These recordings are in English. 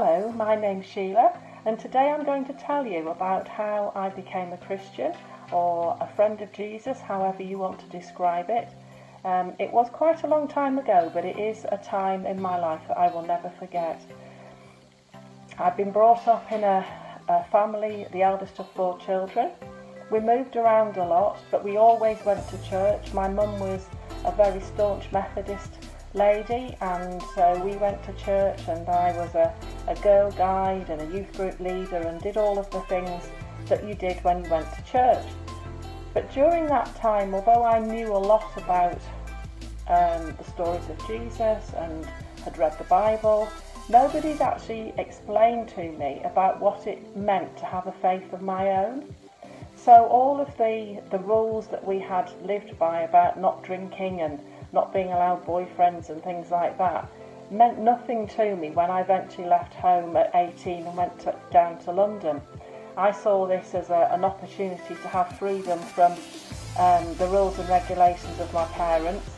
Hello, my name's Sheila, and today I'm going to tell you about how I became a Christian, or a friend of Jesus, however you want to describe it. It was quite a long time ago, but it is a time in my life that I will never forget. I've been brought up in a family, the eldest of 4 children. We moved around a lot, but we always went to church. My mum was a very staunch Methodist lady, and so we went to church, and I was a girl guide and a youth group leader and did all of the things that you did when you went to church. But during that time, although I knew a lot about the stories of Jesus and had read the Bible, nobody's actually explained to me about what it meant to have a faith of my own. So all of the rules that we had lived by about not drinking and not being allowed boyfriends and things like that meant nothing to me when I eventually left home at 18 and went down to London. I saw this as an opportunity to have freedom from the rules and regulations of my parents,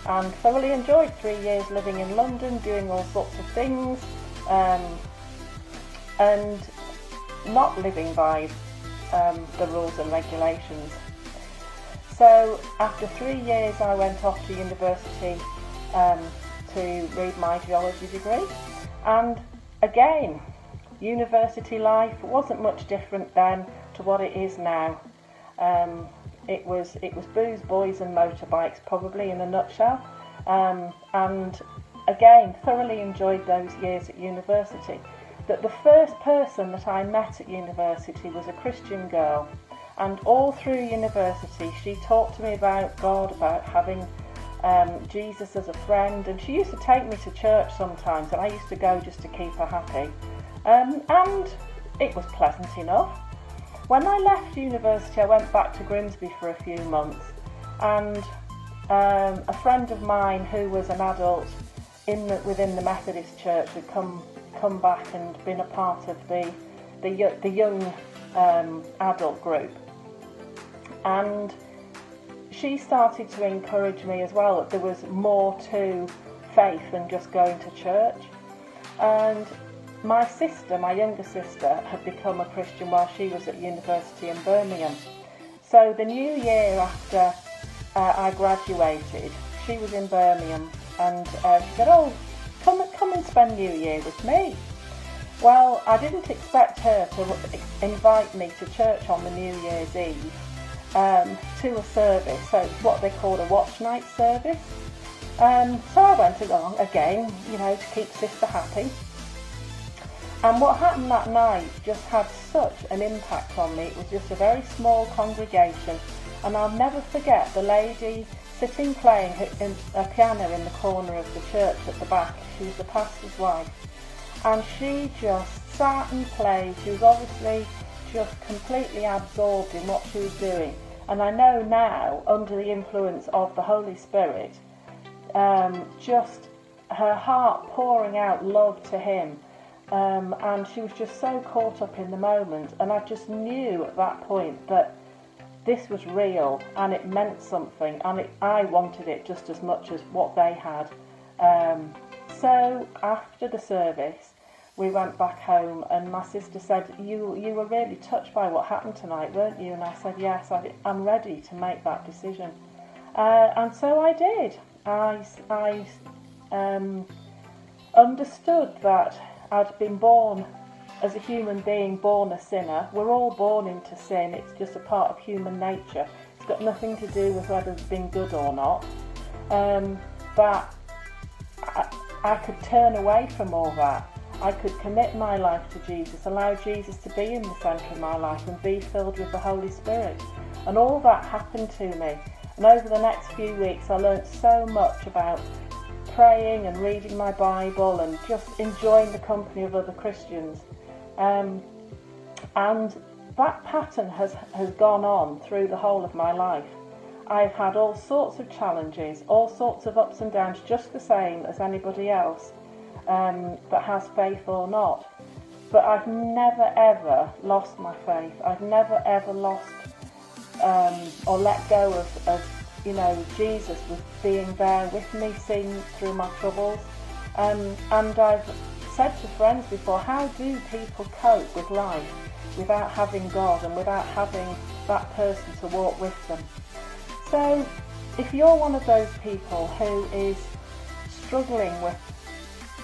and thoroughly enjoyed 3 years living in London, doing all sorts of things, and not living by the rules and regulations. So after 3 years I went off to university to read my geology degree, and again, university life wasn't much different then to what it is now. It was booze, boys and motorbikes, probably in a nutshell, and again thoroughly enjoyed those years at university. But the first person that I met at university was a Christian girl, and all through university she talked to me about God, about having Jesus as a friend, and she used to take me to church sometimes, and I used to go just to keep her happy, and it was pleasant enough. When I left university I went back to Grimsby for a few months, and a friend of mine who was an adult within the Methodist Church had come back and been a part of the young adult group, and she started to encourage me as well that there was more to faith than just going to church. And my sister, my younger sister, had become a Christian while she was at university in Birmingham. So the new year after I graduated, she was in Birmingham, and she said, "Oh, come and spend New Year with me." Well, I didn't expect her to invite me to church on the New Year's Eve to a service, so it's what they call a watch night service. So I went along again, to keep sister happy. And what happened that night just had such an impact on me. It was just a very small congregation, and I'll never forget the lady sitting playing a piano in the corner of the church at the back. She was the pastor's wife, and she just sat and played. She was obviously just completely absorbed in what she was doing, and I know now, under the influence of the Holy Spirit, just her heart pouring out love to him, and she was just so caught up in the moment, and I just knew at that point that this was real and it meant something, and I wanted it just as much as what they had. So after the service we went back home, and my sister said, you were really touched by what happened tonight, weren't you? And I said, yes, I'm ready to make that decision. And so I did. I understood that I'd been born as a human being, born a sinner. We're all born into sin. It's just a part of human nature. It's got nothing to do with whether it's been good or not. But I could turn away from all that. I could commit my life to Jesus, allow Jesus to be in the centre of my life, and be filled with the Holy Spirit. And all that happened to me. And over the next few weeks I learnt so much about praying and reading my Bible and just enjoying the company of other Christians. And that pattern has gone on through the whole of my life. I've had all sorts of challenges, all sorts of ups and downs, just the same as anybody else that has faith or not. But I've never ever lost my faith. I've never ever lost or let go of Jesus was being there with me, seeing through my troubles. And I've said to friends before, how do people cope with life without having God and without having that person to walk with them? So if you're one of those people who is struggling with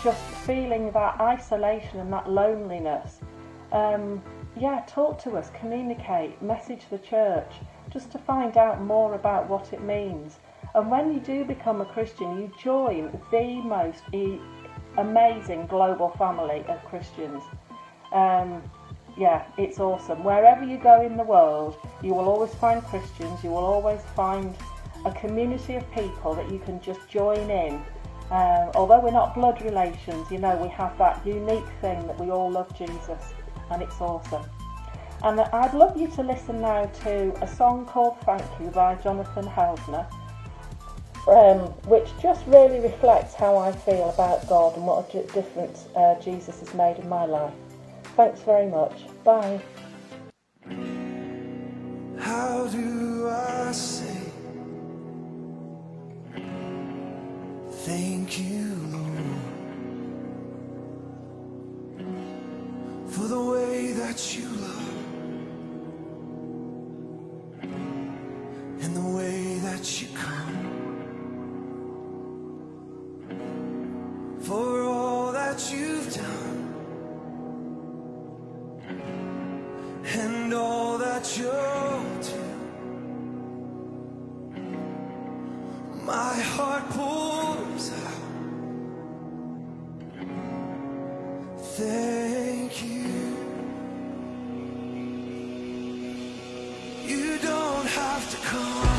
just feeling that isolation and that loneliness, talk to us, communicate, message the church, just to find out more about what it means. And when you do become a Christian, you join the most amazing global family of Christians. It's awesome. Wherever you go in the world, you will always find Christians, you will always find a community of people that you can just join in. Although we're not blood relations, we have that unique thing that we all love Jesus, and it's awesome. And I'd love you to listen now to a song called Thank You by Jonathan Helfner, which just really reflects how I feel about God and what a difference Jesus has made in my life. Thanks very much. Bye. How do I say thank you, Lord, for the way that you love and the way that you come, for all that you've done and all that you'll do. My heart pours out thank you. You don't have to come